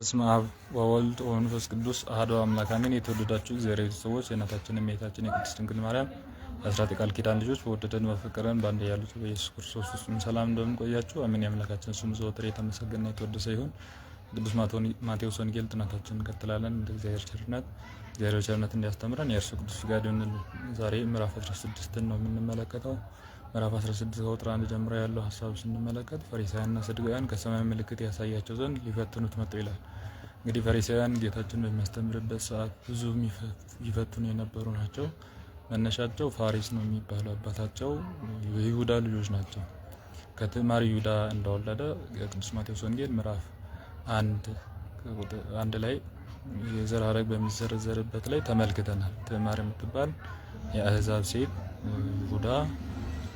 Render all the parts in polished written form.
በስመ አብ ወወልድ ወመንፈስ ቅዱስ አሐዱ አምላክ አሜን። የተወደዳችሁ እግዚአብሔር ቤተሰቦች የእናታችን የእመቤታችን የቅድስት ድንግል ማርያም የአስራት የቃል ኪዳን ልጆች በወደደን በፈቀረን በአንድ ያሉት በኢየሱስ ክርስቶስ ፍጹም ሰላም እንደምን ቆያችሁ? አሜን። የአምላካችን ስሙ ዘወትር የተመሰገነ የተወደሰ ይሁን። ቅዱስ ማቴዎስ ወንጌል ጥናታችንን እንቀጥላለን። እንደ እግዚአብሔር ቸርነት እንዲያስተምረን የእርሱ ቅዱስ ፈቃድ ይሁንልን። ዛሬ ምዕራፍ 16 ነው የምንመለከተው። ምዕራፍ 16 ከቁጥር 1 ጀምሮ ያለው ሐሳብ ስንመለከት ፈሪሳውያንና ሰዱቃውያን ከሰማይ ምልክት ያሳያቸው ዘንድ ሊፈትኑት መጡ ይላል። እንግዲህ ፈሪሳውያን ጌታችን በሚያስተምርበት ሰዓት ብዙ ይፈትኑ የነበሩ ናቸው። መነሻቸው ፋሪስ ነው የሚባለው አባታቸው የይሁዳ ልጆች ናቸው። ከትዕማር ይሁዳ እንደወለደ የቅዱስ ማቴዎስ ወንጌል ምዕራፍ 1 ላይ የዘር ሐረግ በሚዘረዘርበት ላይ ተመልክተናል። ትዕማር የምትባል የአህዛብ ሴት ይሁዳ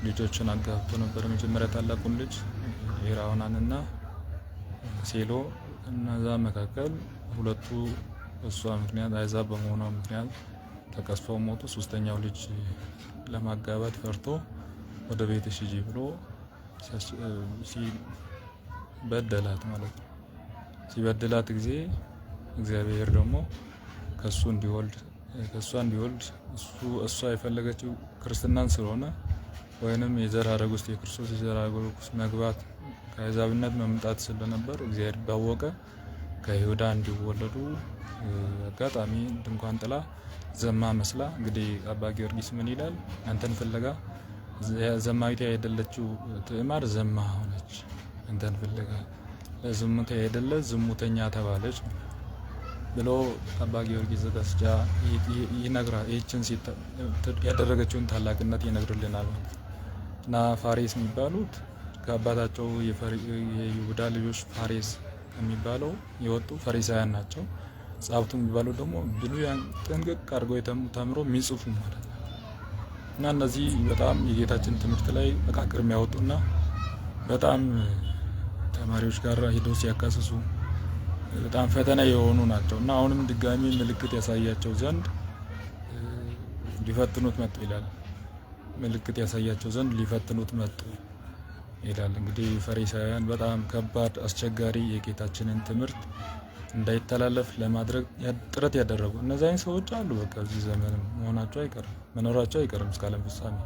ልጆችን አጋብቶ ነበር። መጀመሪያ ታላቁን ልጅ ኤራውናንና ሴሎ፣ እነዛ መካከል ሁለቱ እሷ ምክንያት አህዛብ በመሆኗ ምክንያት ተቀስፈው ሞቱ። ሶስተኛው ልጅ ለማጋባት ፈርቶ ወደ ቤትሽ ሂጂ ብሎ ሲበደላት ማለት ነው። ሲበድላት ጊዜ እግዚአብሔር ደግሞ ከሷ እንዲወልድ እሷ የፈለገችው ክርስትናን ስለሆነ ወይንም የዘር ሐረግ ውስጥ የክርስቶስ የዘር ሐረግ ውስጥ መግባት ከአሕዛብነት መምጣት ስለነበር እግዚአብሔር ባወቀ ከይሁዳ እንዲወለዱ አጋጣሚ ድንኳን ጥላ ዘማ መስላ። እንግዲህ አባ ጊዮርጊስ ምን ይላል? አንተን ፍለጋ ዘማዊት አይደለችው ትዕማር ዘማ ሆነች፣ አንተን ፍለጋ ለዝሙት አይደለ ዝሙተኛ ተባለች ብሎ አባ ጊዮርጊስ ዘጋስጫ ይነግራል። ይህችን ያደረገችውን ታላቅነት ይነግርልናል ማለት ነው። እና ፋሬስ የሚባሉት ከአባታቸው የይሁዳ ልጆች ፋሬስ የሚባለው የወጡ ፈሪሳውያን ናቸው። ጸሐፍቱ የሚባሉ ደግሞ ብሉያን ጥንቅቅ አድርገው ተምሮ የሚጽፉ ማለት ነው። እና እነዚህ በጣም የጌታችን ትምህርት ላይ መቃቅር የሚያወጡና በጣም ተማሪዎች ጋር ሄደው ሲያካስሱ በጣም ፈተና የሆኑ ናቸው። እና አሁንም ድጋሚ ምልክት ያሳያቸው ዘንድ ሊፈትኑት መጡ ይላል። ምልክት ያሳያቸው ዘንድ ሊፈትኑት መጡ ይላል። እንግዲህ ፈሪሳውያን በጣም ከባድ አስቸጋሪ የጌታችንን ትምህርት እንዳይተላለፍ ለማድረግ ጥረት ያደረጉ እነዚያን ሰዎች አሉ። በቃ እዚህ ዘመን መኖራቸው አይቀርም እስከ ዓለም ፍጻሜ።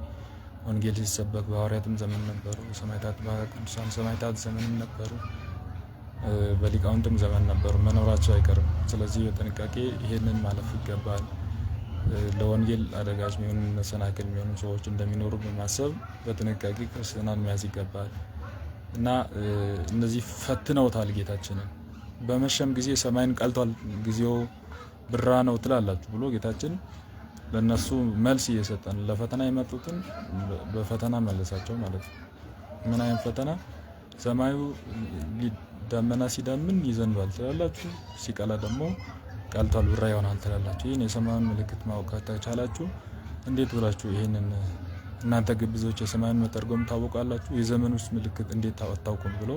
ወንጌል ሲሰበክ በሐዋርያትም ዘመን ነበሩ፣ በቅዱሳን ሰማዕታት ዘመንም ነበሩ፣ በሊቃውንትም ዘመን ነበሩ። መኖራቸው አይቀርም። ስለዚህ በጥንቃቄ ይሄንን ማለፍ ይገባል። ለወንጌል አደጋች የሚሆኑ መሰናክል የሚሆኑ ሰዎች እንደሚኖሩ በማሰብ በጥንቃቄ ክርስትናን መያዝ ይገባል። እና እነዚህ ፈትነውታል ጌታችንን። በመሸም ጊዜ ሰማይን ቀልቷል፣ ጊዜው ብራ ነው ትላላችሁ ብሎ ጌታችን ለነሱ መልስ እየሰጠን ለፈተና የመጡትን በፈተና መለሳቸው ማለት ነው። ምን አይነት ፈተና? ሰማዩ ደመና ሲደምን ይዘንባል ትላላችሁ፣ ሲቀላ ደግሞ ቀልቷል ብራ ይሆናል ትላላችሁ። ይህን የሰማዩን ምልክት ማወቅ ከቻላችሁ እንዴት ብላችሁ ይህንን እናንተ ግብዞች የሰማዩን መተርጎም ታወቃላችሁ፣ የዘመን ውስጥ ምልክት እንዴት አታውቁም ብሎ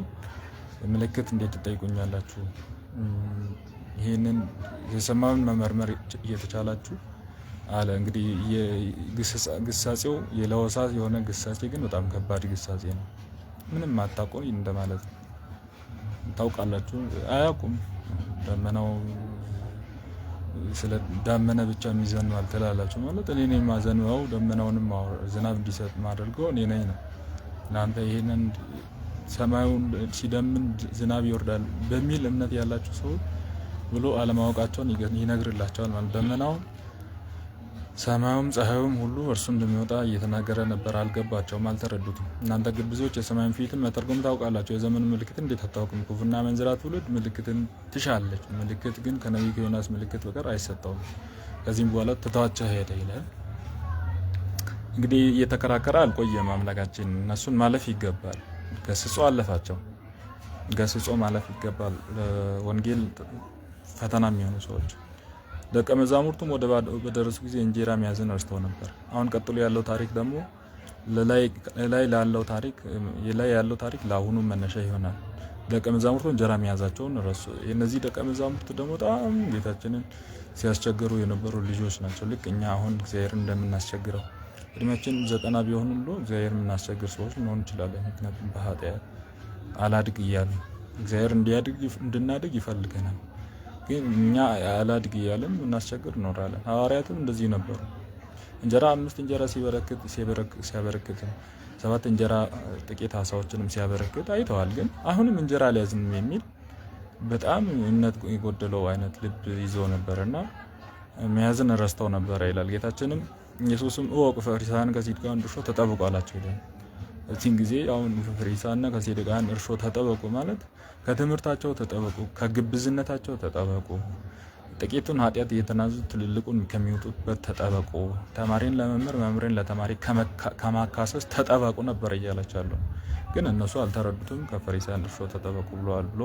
ምልክት እንዴት ትጠይቁኛላችሁ? ይህንን የሰማዩን መመርመር እየተቻላችሁ አለ። እንግዲህ ግሳጼው የለወሳት የሆነ ግሳጼ ግን በጣም ከባድ ግሳጼ ነው። ምንም አታውቁ እንደማለት ነው። ታውቃላችሁ አያውቁም። ደመናው ስለ ዳመና ብቻ የሚዘንባል ትላላችሁ ማለት እኔ ነኝ ማዘንባው፣ ደመናውንም ዝናብ እንዲሰጥ ማድረገው እኔ ነኝ ነው። እናንተ ይሄንን ሰማዩን ሲደምን ዝናብ ይወርዳል በሚል እምነት ያላችሁ ሰው ብሎ አለማወቃቸውን ይነግርላቸዋል ማለት። ደመናው ሰማዩም ፀሐዩም ሁሉ እርሱ እንደሚወጣ እየተናገረ ነበር። አልገባቸውም፣ አልተረዱትም። እናንተ ግብዞች የሰማዩን ፊትም መተርጎም ታውቃላችሁ፣ የዘመኑ ምልክት እንዴት አታውቁም? ክፉና መንዝራ ትውልድ ምልክትን ትሻለች፣ ምልክት ግን ከነቢዩ ከዮናስ ምልክት በቀር አይሰጠውም። ከዚህም በኋላ ትተዋቸው ሄደ ይላል። እንግዲህ እየተከራከረ አልቆየም አምላካችን። እነሱን ማለፍ ይገባል። ገስጾ አለፋቸው። ገስጾ ማለፍ ይገባል። ወንጌል ፈተና የሚሆኑ ሰዎች ደቀ መዛሙርቱም በደረሱ ጊዜ እንጀራ መያዝን ረስተው ነበር። አሁን ቀጥሎ ያለው ታሪክ ደግሞ ላይ ያለው ታሪክ ለአሁኑ መነሻ ይሆናል። ደቀ መዛሙርቱ እንጀራ መያዛቸውን ረሱ። እነዚህ ደቀ መዛሙርት ደግሞ በጣም ጌታችንን ሲያስቸግሩ የነበሩ ልጆች ናቸው። ልክ እኛ አሁን እግዚአብሔር እንደምናስቸግረው እድሜያችን 90 ቢሆን ሁሉ እግዚአብሔር የምናስቸግር ሰዎች ልንሆን እንችላለን። ምክንያቱም በኃጢአት አላድግ እያሉ እግዚአብሔር እንድናድግ ይፈልገናል። ግን እኛ ያላድግ እያለን እናስቸግር እኖራለን። ሐዋርያትም እንደዚህ ነበሩ። እንጀራ 5 እንጀራ ሲያበረክት 7 እንጀራ ጥቂት ዓሣዎችንም ሲያበረክት አይተዋል። ግን አሁንም እንጀራ አልያዝንም የሚል በጣም እምነት የጎደለው አይነት ልብ ይዞ ነበርና መያዝን ረስተው ነበረ ይላል። ጌታችንም ኢየሱስም እወቁ ፈሪሳውያን ከሰዱቃውያን እርሾ ተጠበቁ አላቸው ይላል። እዚህን ጊዜ አሁን ፈሪሳውያንና ከሰዱቃውያን እርሾ ተጠበቁ ማለት ከትምህርታቸው ተጠበቁ፣ ከግብዝነታቸው ተጠበቁ፣ ጥቂቱን ኃጢአት እየተናዙ ትልልቁን ከሚወጡበት ተጠበቁ፣ ተማሪን ለመምህር መምህርን ለተማሪ ከማካሰስ ተጠበቁ ነበር እያላቸዋለሁ። ግን እነሱ አልተረዱትም። ከፈሪሳውያን እርሾ ተጠበቁ ብለዋል ብሎ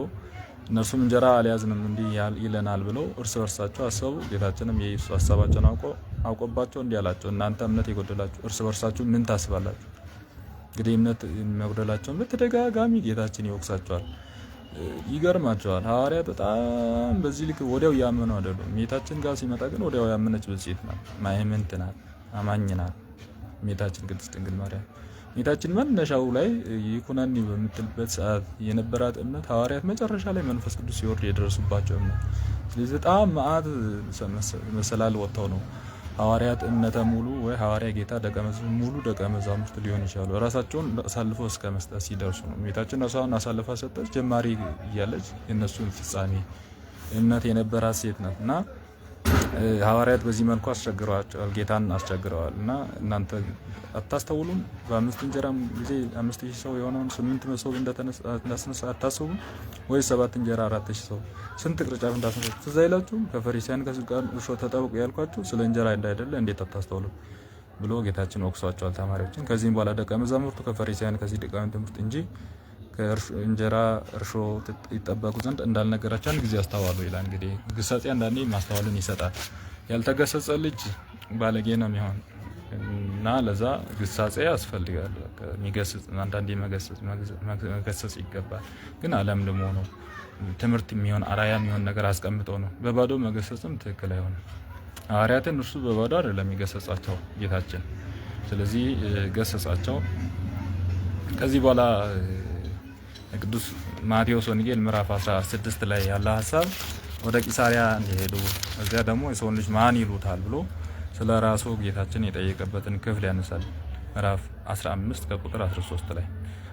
እነርሱም እንጀራ አልያዝንም እንዲህ ይለናል ብለው እርስ በርሳቸው አሰቡ። ጌታችንም የኢየሱስ ሀሳባቸውን አውቆባቸው እንዲህ አላቸው፣ እናንተ እምነት የጎደላችሁ እርስ በርሳችሁ ምን ታስባላችሁ? እንግዲህ እምነት መጉደላቸውን በተደጋጋሚ ጌታችን ይወቅሳቸዋል። ይገርማቸዋል። ሐዋርያት በጣም በዚህ ልክ ወዲያው ያመኑ አይደሉም። ጌታችን ጋር ሲመጣ ግን ወዲያው ያመነች ብጽዕት ናት፣ ማእምንት ናት፣ አማኝ ናት ጌታችን ቅድስት ድንግል ማርያም። ጌታችን መነሻው ላይ ይኩነኒ በምትልበት ሰዓት የነበራት እምነት ሐዋርያት መጨረሻ ላይ መንፈስ ቅዱስ ሲወርድ የደረሱባቸው እምነት። ስለዚህ በጣም መዓት መሰላል ወጥተው ነው ሐዋርያት እምነተ ሙሉ ወይ ሐዋርያ ጌታ ሙሉ ደቀ መዛሙርት ሊሆን ይችላሉ። ራሳቸውን አሳልፎ እስከ መስጠት ሲደርሱ ነው። ጌታችን ራሷን አሳልፋ ሰጠች። ጀማሪ እያለች የእነሱን ፍጻሜ እምነት የነበራት ሴት ናት እና ሐዋርያት በዚህ መልኩ አስቸግረዋቸዋል፣ ጌታን አስቸግረዋል። እና እናንተ አታስተውሉም? በ5 እንጀራም ጊዜ 5000 ሰው የሆነውን 8 መሶብ እንዳስነሳ አታስቡም? ወይ 7 እንጀራ 4000 ሰው ስንት ቅርጫት እንዳስነሳ ትዝ አይላችሁም? ከፈሪሳውያን ከሰዱቃውያን እርሾ ተጠበቁ ያልኳችሁ ስለ እንጀራ እንዳይደለ እንዴት አታስተውሉም ብሎ ጌታችን ወቅሷቸዋል ተማሪዎችን። ከዚህም በኋላ ደቀ መዛሙርቱ ከፈሪሳውያን ከሰዱቃውያን ትምህርት እንጂ እንጀራ እርሾ ይጠበቁ ዘንድ እንዳልነገራቸው አንድ ጊዜ አስተዋሉ ይላል። እንግዲህ ግሳጼ አንዳንዴ ማስተዋልን ይሰጣል። ያልተገሰጸ ልጅ ባለጌ ነው የሚሆን እና ለዛ ግሳጼ ያስፈልጋል። የሚገስጽ አንዳንዴ መገሰጽ ይገባል። ግን ዓለም ደግሞ ነው ትምህርት የሚሆን አራያ የሚሆን ነገር አስቀምጦ ነው። በባዶ መገሰጽም ትክክል አይሆንም። ሐዋርያትን እርሱ በባዶ አይደለም የሚገሰጻቸው ጌታችን። ስለዚህ ገሰጻቸው። ከዚህ በኋላ ቅዱስ ማቴዎስ ወንጌል ምዕራፍ 16 ላይ ያለ ሐሳብ ወደ ቂሳሪያ እንዲሄዱ እዚያ ደግሞ የሰውን ልጅ ማን ይሉታል ብሎ ስለ ራሱ ጌታችን የጠየቀበትን ክፍል ያነሳል። ምዕራፍ 15 ከቁጥር 13 ላይ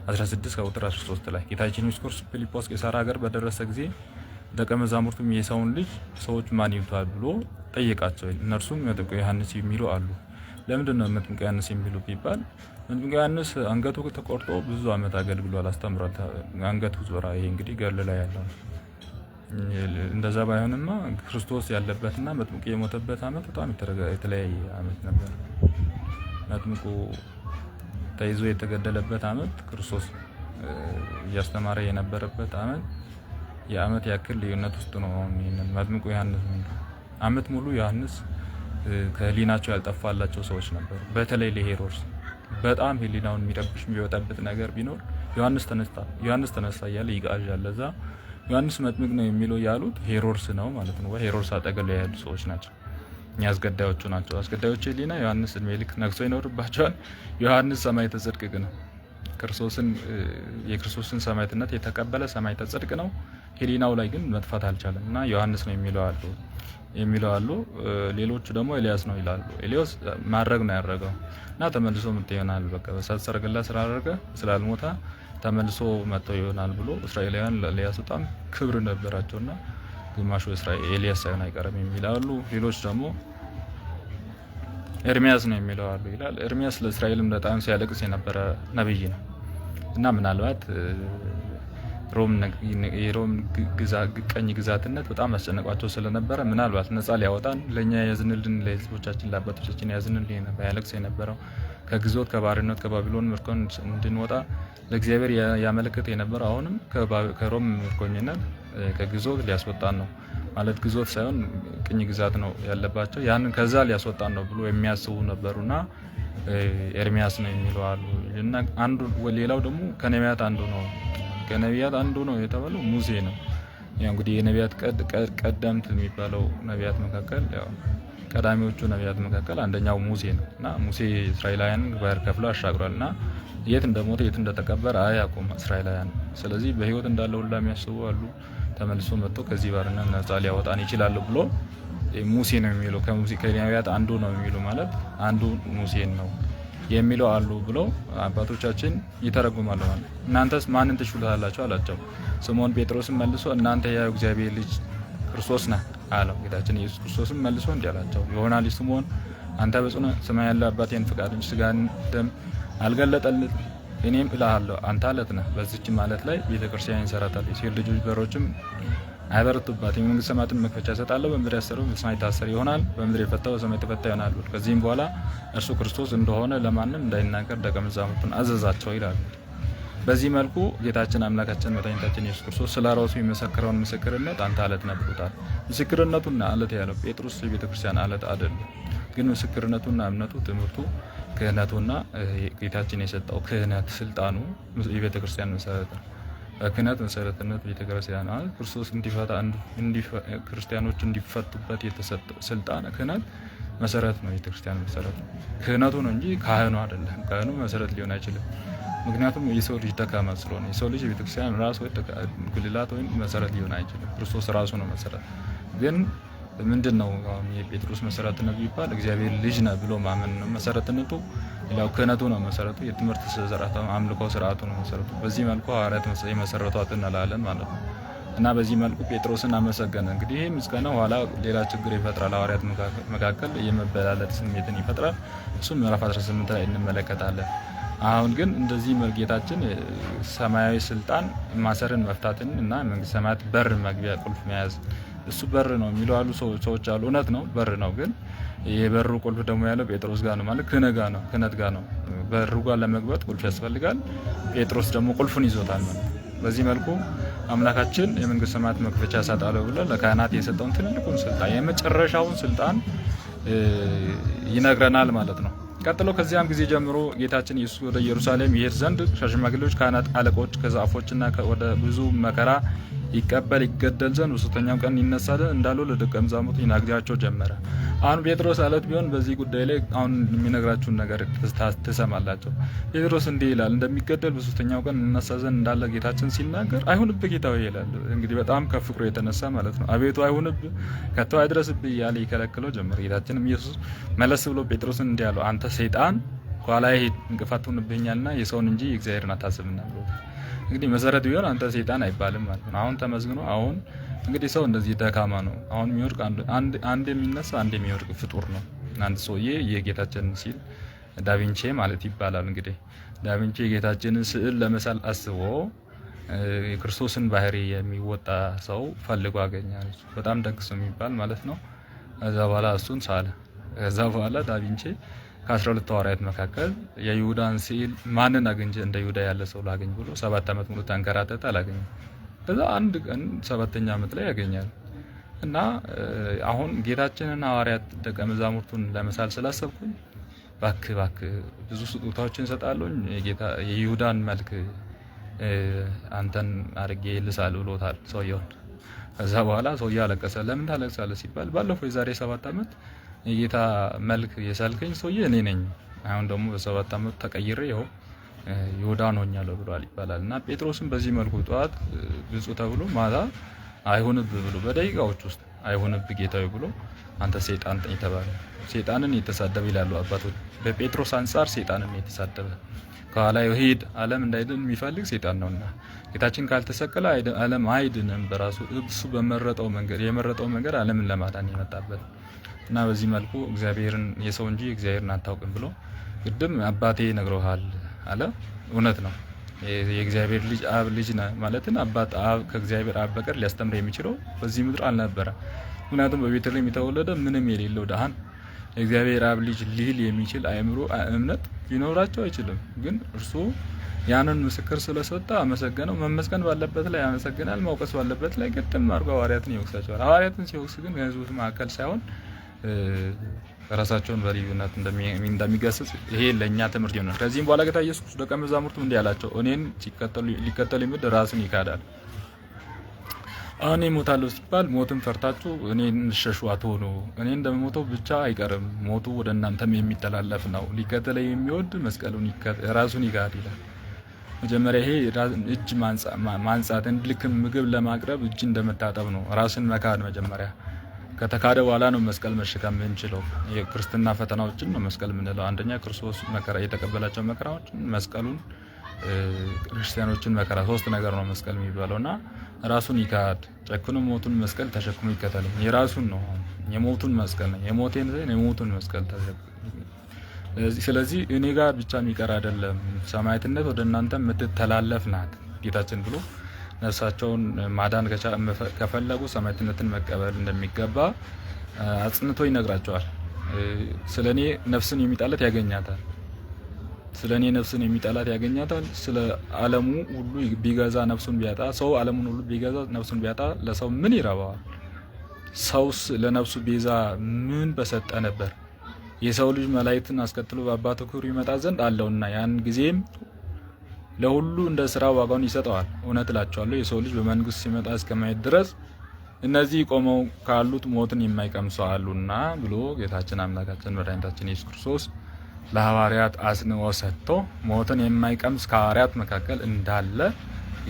16 ከቁጥር 13 ላይ ጌታችን ኢየሱስ ክርስቶስ ፊልጶስ ቂሳሪያ ሀገር በደረሰ ጊዜ ደቀ መዛሙርቱም የሰውን ልጅ ሰዎች ማን ይሉታል ብሎ ጠየቃቸው። እነርሱም መጥምቁ ዮሐንስ የሚሉ አሉ። ለምንድን ነው መጥምቁ ዮሐንስ የሚሉ ቢባል መጥምቁ ዮሐንስ አንገቱ ተቆርጦ ብዙ ዓመት አገልግሏል፣ አስተምሯል። አንገቱ ዞራ። ይሄ እንግዲህ ገድል ላይ ያለው እንደዛ ባይሆንማ ክርስቶስ ያለበትና መጥምቁ የሞተበት ዓመት በጣም የተለያየ ዓመት ነበር። መጥምቁ ተይዞ የተገደለበት ዓመት፣ ክርስቶስ እያስተማረ የነበረበት ዓመት የዓመት ያክል ልዩነት ውስጥ ነው። ይሄንን መጥምቁ ዮሐንስ ዓመት ሙሉ ዮሐንስ ከህሊናቸው ያልጠፋላቸው ሰዎች ነበሩ። በተለይ ለሄሮድስ በጣም ህሊናውን የሚረብሽ የሚወጣበት ነገር ቢኖር ዮሐንስ ተነሳ እያለ ይቃዣል። ለዛ ዮሐንስ መጥምቅ ነው የሚለው ያሉት ሄሮድስ ነው ማለት ነው። ሄሮድስ አጠገብ ላይ ያሉ ሰዎች ናቸው፣ አስገዳዮቹ ናቸው። አስገዳዮቹ ህሊና ዮሐንስ እድሜ ልክ ነግሶ ይኖርባቸዋል። ዮሐንስ ሰማዕተ ጽድቅ ነው። የክርስቶስን ሰማዕትነት የተቀበለ ሰማዕተ ጽድቅ ነው። ህሊናው ላይ ግን መጥፋት አልቻለም እና ዮሐንስ ነው የሚለው አሉ። ሌሎቹ ደግሞ ኤልያስ ነው ይላሉ። ኤልያስ ማድረግ ነው ያደረገው እና ተመልሶ መጥቶ ይሆናል። በቃ በእሳት ሰረገላ ስላደረገ ስላልሞታ ተመልሶ መጥቶ ይሆናል ብሎ እስራኤላውያን ለኤልያስ በጣም ክብር ነበራቸውና ግማሹ ኤልያስ ሳይሆን አይቀርም የሚላሉ። ሌሎች ደግሞ ኤርሚያስ ነው የሚለው አሉ ይላል። ኤርሚያስ ለእስራኤልም በጣም ሲያለቅስ የነበረ ነብይ ነው እና ምናልባት የሮም ቀኝ ግዛትነት በጣም አስጨነቋቸው ስለነበረ ምናልባት ነፃ ሊያወጣን ለእኛ ያዝንልን፣ ለህዝቦቻችን ለአባቶቻችን ያዝንልን ነበር ያለቅስ የነበረው። ከግዞት ከባርነት ከባቢሎን ምርኮ እንድንወጣ ለእግዚአብሔር ያመለክት የነበረው አሁንም ከሮም ምርኮኝነት ከግዞት ሊያስወጣን ነው ማለት ግዞት ሳይሆን ቅኝ ግዛት ነው ያለባቸው፣ ያንን ከዛ ሊያስወጣን ነው ብሎ የሚያስቡ ነበሩና ኤርሚያስ ነው የሚለው አሉ እና ሌላው ደግሞ ከነቢያት አንዱ ነው የተባለው ሙሴ ነው። ያው እንግዲህ የነቢያት ቀደምት የሚባለው ነቢያት መካከል ያው ቀዳሚዎቹ ነቢያት መካከል አንደኛው ሙሴ ነው እና ሙሴ እስራኤላውያንን ባህር ከፍሎ አሻግሯል እና የት እንደሞተ የት እንደተቀበረ አያውቁም እስራኤላውያን። ስለዚህ በህይወት እንዳለ ሁላ የሚያስቡ አሉ፣ ተመልሶ መጥቶ ከዚህ ባርነት ነፃ ሊያወጣን ይችላል ብሎ ሙሴ ነው የሚለው ከነቢያት አንዱ ነው የሚለው ማለት አንዱ ሙሴን ነው የሚለው አሉ ብሎ አባቶቻችን ይተረጉማሉ ማለት። እናንተስ ማንን ትሹላላችሁ አላቸው። ስምዖን ጴጥሮስም መልሶ እናንተ የሕያው እግዚአብሔር ልጅ ክርስቶስ ነህ አለው። ጌታችን ኢየሱስ ክርስቶስም መልሶ እንዲህ አላቸው፣ የዮና ልጅ ስምዖን አንተ በጽኑ ሰማይ ያለ አባቴን ፈቃድ እንጂ ሥጋና ደም አልገለጠልህም፣ እኔም እልሃለሁ አንተ አለት ነህ። በዚህች ማለት ላይ ቤተክርስቲያን ይሰራታል፣ የሴት ልጆች በሮችም አይበረቱባትም። የመንግስተ ሰማያትን መክፈቻ እሰጣለሁ፣ በምድር ያሰረው በሰማይ የታሰረ ይሆናል፣ በምድር የፈታው በሰማይ የተፈታ ይሆናል። ከዚህም በኋላ እርሱ ክርስቶስ እንደሆነ ለማንም እንዳይናገር ደቀ መዛሙርቱን አዘዛቸው ይላል። በዚህ መልኩ ጌታችን አምላካችን መድኃኒታችን ኢየሱስ ክርስቶስ ስለ ራሱ የመሰከረውን ምስክርነት አንተ አለት ነህ ብሎታል። ምስክርነቱና አለት ያለው ጴጥሮስ የቤተክርስቲያን አለት አይደለም፣ ግን ምስክርነቱና እምነቱ፣ ትምህርቱ፣ ክህነቱና ጌታችን የሰጠው ክህነት ስልጣኑ የቤተክርስቲያን መሰረት ነው። ክህነት መሰረትነት ቤተክርስቲያን ክርስቶስ እንዲፈታ ክርስቲያኖች እንዲፈቱበት የተሰጠው ስልጣን ክህነት መሰረት ነው። ቤተክርስቲያን መሰረት ነው ክህነቱ ነው እንጂ ካህኑ አይደለም። ካህኑ መሰረት ሊሆን አይችልም። ምክንያቱም የሰው ልጅ ደካማ ስለሆነ የሰው ልጅ ቤተክርስቲያን ራሱ ጉልላት ወይም መሰረት ሊሆን አይችልም። ክርስቶስ ራሱ ነው መሰረት። ግን ምንድነው አሁን የጴጥሮስ መሰረትነት ቢባል እግዚአብሔር ልጅ ነው ብሎ ማመን ነው መሰረትነቱ። ሌላው ክህነቱ ነው መሰረቱ። የትምህርት ስርዓቱ አምልኮ ስርዓቱ ነው መሰረቱ። በዚህ መልኩ ሐዋርያት የመሰረቷት እንላለን ማለት ነው። እና በዚህ መልኩ ጴጥሮስን አመሰገነ። እንግዲህ ይህ ምስጋና ኋላ ሌላ ችግር ይፈጥራል። ሐዋርያት መካከል የመበላለጥ ስሜትን ይፈጥራል። እሱም ምዕራፍ 18 ላይ እንመለከታለን። አሁን ግን እንደዚህ ጌታችን ሰማያዊ ስልጣን ማሰርን መፍታትን እና መንግስተ ሰማያት በር መግቢያ ቁልፍ መያዝ እሱ በር ነው የሚሉ አሉ ሰዎች አሉ። እውነት ነው፣ በር ነው። ግን የበሩ ቁልፍ ደግሞ ያለው ጴጥሮስ ጋር ነው ማለት ክህነት ጋር ነው። በሩ ጋር ለመግባት ቁልፍ ያስፈልጋል። ጴጥሮስ ደግሞ ቁልፉን ይዞታል ማለት። በዚህ መልኩ አምላካችን የመንግስተ ሰማያት መክፈቻ እሰጣለሁ ብሎ ለካህናት የሰጠውን ትልቁን ስልጣን የመጨረሻውን ስልጣን ይነግረናል ማለት ነው። ቀጥሎ ከዚያም ጊዜ ጀምሮ ጌታችን ኢየሱስ ወደ ኢየሩሳሌም ይሄድ ዘንድ ከሽማግሌዎች፣ ካህናት፣ አለቆች ከዛፎችና ወደ ብዙ መከራ ይገደል ዘንድ በሦስተኛው ቀን ይነሳ ዘንድ እንዳሉ ለደቀ መዛሙርቱ ይናገራቸው ጀመረ። አሁን ጴጥሮስ አለት ቢሆን በዚህ ጉዳይ ላይ አሁን የሚነግራችሁን ነገር ትሰማላቸው። ጴጥሮስ እንዲህ ይላል፣ እንደሚገደል በሦስተኛው ቀን ይነሳ ዘንድ እንዳለ ጌታችን ሲናገር አይሁንብህ ጌታ ሆይ ይላል። እንግዲህ በጣም ከፍቅሩ የተነሳ ማለት ነው። አቤቱ አይሁንብህ፣ ከቶ አይድረስብህ እያለ ይከለክለው ጀመረ። ጌታችንም ኢየሱስ መለስ ብሎ ጴጥሮስን እንዲህ አለው፣ አንተ ሰይጣን ከኋላዬ እንቅፋት ሆንብኛልና የሰውን እንጂ የእግዚአብሔርን አታስብና ብሎ እንግዲህ መሰረት ቢሆን አንተ ሰይጣን አይባልም ማለት ነው። አሁን ተመዝግኖ አሁን እንግዲህ ሰው እንደዚህ ደካማ ነው። አሁን የሚወርቅ አንድ የሚነሳ አንድ የሚወርቅ ፍጡር ነው። አንድ ሰውዬ የጌታችን ሲል ዳቪንቺ ማለት ይባላል። እንግዲህ ዳቪንቺ የጌታችንን ስዕል ለመሳል አስቦ የክርስቶስን ባህሪ የሚወጣ ሰው ፈልጎ አገኛል። በጣም ደግ ሰው የሚባል ማለት ነው። ከዛ በኋላ እሱን ሳለ። ከዛ በኋላ ዳቪንቺ ከ12 ሐዋርያት መካከል የይሁዳን ስዕል ማንን አግኝቼ እንደ ይሁዳ ያለ ሰው ላገኝ ብሎ 7 ዓመት ሙሉ ተንከራተተ፣ አላገኘም። ከዛ አንድ ቀን 7ኛ ዓመት ላይ ያገኛል። እና አሁን ጌታችንን ሐዋርያት ደቀ መዛሙርቱን ለመሳል ስላሰብኩኝ እባክህ ብዙ ስጦታዎችን እሰጣለሁ፣ የይሁዳን መልክ አንተን አድርጌ ልሳል ብሎታል ሰውየውን። ከዛ በኋላ ሰውየው አለቀሰ። ለምን ታለቅሳለህ ሲባል ባለፈው የዛሬ 7 ዓመት የጌታ መልክ የሳልከኝ ሰውዬ እኔ ነኝ፣ አሁን ደግሞ በ7 ዓመት ተቀይሬ ይኸው ይሁዳን ሆኛለሁ ብሏል ይባላል። እና ጴጥሮስም በዚህ መልኩ ጠዋት ብፁዕ ተብሎ ማታ አይሁንብህ ብሎ በደቂቃዎች ውስጥ አይሁንብህ ጌታዊ ብሎ አንተ ሰይጣን ተባለ። ሰይጣንን የተሳደበ ይላሉ አባቶች። በጴጥሮስ አንጻር ሰይጣንን የተሳደበ ከኋላ ሂድ ዓለም እንዳይድን የሚፈልግ ሰይጣን ነውና ጌታችን ካልተሰቀለ ዓለም አይድንም። በራሱ እሱ በመረጠው መንገድ የመረጠው መንገድ ዓለምን ለማዳን የመጣበት እና በዚህ መልኩ እግዚአብሔርን የሰው እንጂ እግዚአብሔርን አታውቅም ብሎ ቅድም አባቴ ነግሮሃል አለ። እውነት ነው። የእግዚአብሔር ልጅ አብ ልጅ ነው ማለትን አባት አብ ከእግዚአብሔር አብ በቀር ሊያስተምር የሚችለው በዚህ ምድር አልነበረ። ምክንያቱም በቤተልሔም የተወለደ ምንም የሌለው ድሃን የእግዚአብሔር አብ ልጅ ሊል የሚችል አእምሮ እምነት ሊኖራቸው አይችልም። ግን እርሱ ያንን ምስክር ስለሰጠ አመሰገነው። መመስገን ባለበት ላይ ያመሰግናል፣ መውቀስ ባለበት ላይ ግጥም አድርጎ ሐዋርያትን ይወቅሳቸዋል። ሐዋርያትን ሲወቅስ ግን ከሕዝቡ መካከል ሳይሆን ራሳቸውን በልዩነት እንደሚገስጽ ይሄ ለእኛ ትምህርት ይሆናል። ከዚህም በኋላ ጌታ ኢየሱስ ደቀ መዛሙርቱ እንዲህ አላቸው፣ እኔን ሊከተሉ የሚወድ ራሱን ይካዳል። እኔ እሞታለሁ ሲባል ሞትን ፈርታችሁ እኔን ሸሹ አትሆኑ። እኔ እንደምሞተው ብቻ አይቀርም፣ ሞቱ ወደ እናንተም የሚተላለፍ ነው። ሊከተለኝ የሚወድ መስቀሉን ራሱን ይካድ ይላል። መጀመሪያ ይሄ እጅ ማንጻት ልክ ምግብ ለማቅረብ እጅ እንደመታጠብ ነው። ራስን መካድ መጀመሪያ ከተካደ በኋላ ነው መስቀል መሸከም የምንችለው። የክርስትና ፈተናዎችን ነው መስቀል የምንለው። አንደኛ ክርስቶስ መከራ የተቀበላቸው መከራዎችን፣ መስቀሉን፣ ክርስቲያኖችን መከራ፣ 3 ነገር ነው መስቀል የሚባለውና ራሱን ይካድ ጨክኖ ሞቱን መስቀል ተሸክሞ ይከተል። የራሱን ነው የሞቱን መስቀል ነው የሞቱን መስቀል ተሸክሞ። ስለዚህ እኔ ጋር ብቻ የሚቀር አይደለም፣ ሰማዕትነት ወደ እናንተ የምትተላለፍ ናት ጌታችን ብሎ ነፍሳቸውን ማዳን ከፈለጉ ሰማዕትነትን መቀበል እንደሚገባ አጽንቶ ይነግራቸዋል። ስለኔ ነፍስን የሚጠላት ያገኛታል። ስለኔ ነፍስን የሚጠላት ያገኛታል። ስለ ዓለሙ ሁሉ ቢገዛ ነፍሱን ቢያጣ፣ ሰው ዓለሙን ሁሉ ቢገዛ ነፍሱን ቢያጣ ለሰው ምን ይረባዋል? ሰውስ ለነፍሱ ቤዛ ምን በሰጠ ነበር? የሰው ልጅ መላእክትን አስከትሎ በአባቱ ክብር ይመጣ ዘንድ አለውና ያን ጊዜም ለሁሉ እንደ ስራ ዋጋውን ይሰጠዋል። እውነት እላቸዋለሁ የሰው ልጅ በመንግስት ሲመጣ እስከማየት ድረስ እነዚህ ቆመው ካሉት ሞትን የማይቀምሱ አሉና ብሎ ጌታችን አምላካችን መድኃኒታችን ኢየሱስ ክርስቶስ ለሐዋርያት አጽንኦ ሰጥቶ ሞትን የማይቀምስ ከሐዋርያት መካከል እንዳለ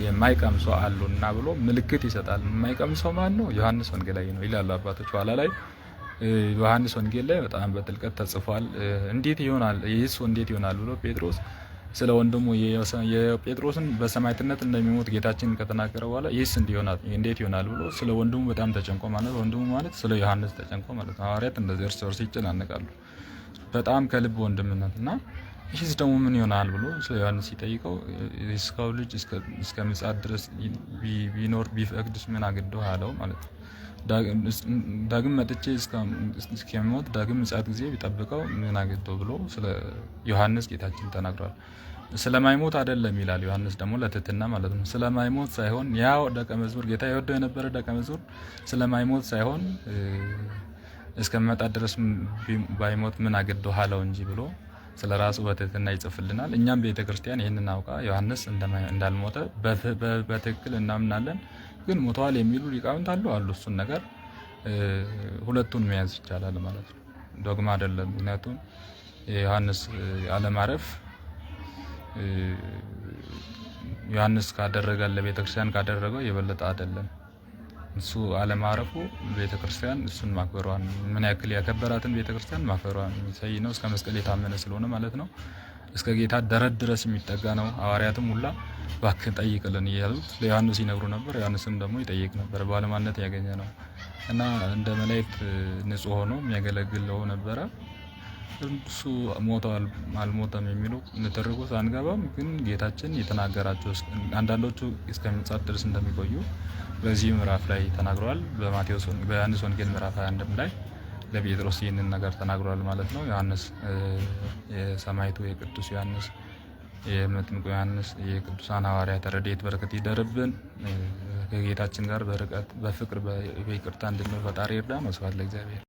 የማይቀምሱ አሉና ብሎ ምልክት ይሰጣል። የማይቀምሰው ማን ነው? ዮሐንስ ወንጌላዊ ነው ይላሉ አባቶች። ኋላ ላይ ዮሐንስ ወንጌል ላይ በጣም በጥልቀት ተጽፏል። እንዴት ይሆናል ይህስ እንዴት ይሆናል ብሎ ጴጥሮስ ስለ ወንድሙ የጴጥሮስን በሰማዕትነት እንደሚሞት ጌታችን ከተናገረ በኋላ ይህስ እንዴት ይሆናል ብሎ ስለ ወንድሙ በጣም ተጨንቆ ማለት ወንድሙ ማለት ስለ ዮሐንስ ተጨንቆ ማለት ነው። ሐዋርያት እንደዚህ እርስ በርስ ይጨናነቃሉ በጣም ከልብ ወንድምነት እና ይህስ ደግሞ ምን ይሆናል ብሎ ስለ ዮሐንስ ሲጠይቀው የስጋው ልጅ እስከ ምጽአት ድረስ ቢኖር ቢፈቅድስ ምን አገደው አለው ማለት ነው። ዳግም መጥቼ እስከሚሞት ዳግም ምጽአት ጊዜ ቢጠብቀው ምን አገደው ብሎ ስለ ዮሐንስ ጌታችን ተናግሯል። ስለማይሞት አይደለም ይላል ዮሐንስ ደግሞ ለትህትና ማለት ነው። ስለማይሞት ሳይሆን ያው ደቀ መዝሙር ጌታ ይወደው የነበረ ደቀ መዝሙር ስለማይሞት ሳይሆን እስከመጣ ድረስ ባይሞት ምን አገደው አለው እንጂ ብሎ ስለራሱ በትህትና ይጽፍልናል። እኛም ቤተክርስቲያን ይህንን አውቃ ዮሐንስ እንዳልሞተ በትክክል እናምናለን። ግን ሞተዋል የሚሉ ሊቃውንት አሉ። እሱን ነገር ሁለቱን መያዝ ይቻላል ማለት ነው። ዶግማ አይደለም። ምክንያቱም የዮሐንስ አለማረፍ ዮሐንስ ካደረገ ለቤተክርስቲያን ካደረገው የበለጠ አይደለም። እሱ አለማረፉ ቤተክርስቲያን እሱን ማክበሯን ምን ያክል ያከበራትን ቤተክርስቲያን ማክበሯን የሚያሳይ ነው። እስከ መስቀል የታመነ ስለሆነ ማለት ነው። እስከ ጌታ ደረት ድረስ የሚጠጋ ነው። ሐዋርያትም ሁላ እባክህ ጠይቅልን እያሉት ለዮሐንስ ይነግሩ ነበር። ዮሐንስም ደግሞ ይጠይቅ ነበር። ባለማነት ያገኘ ነው እና እንደ መላእክት ንጹሕ ሆኖ የሚያገለግለው ነበረ። እሱ ሞቷል አልሞተም የሚሉ ንትርኩት አንገባም። ግን ጌታችን የተናገራቸው አንዳንዶቹ እስከምጽአት ድረስ እንደሚቆዩ በዚህ ምዕራፍ ላይ ተናግሯል። በዮሐንስ ወንጌል ምዕራፍ 21 ላይ ለጴጥሮስ ይህንን ነገር ተናግሯል ማለት ነው። ዮሐንስ የሰማዕቱ የቅዱስ ዮሐንስ የመጥምቁ ዮሐንስ የቅዱሳን ሐዋርያት ረድኤት በረከት ይደርብን። ከጌታችን ጋር በርቀት በፍቅር በይቅርታ እንድንኖር ፈጣሪ ይርዳን። ወስብሐት ለእግዚአብሔር።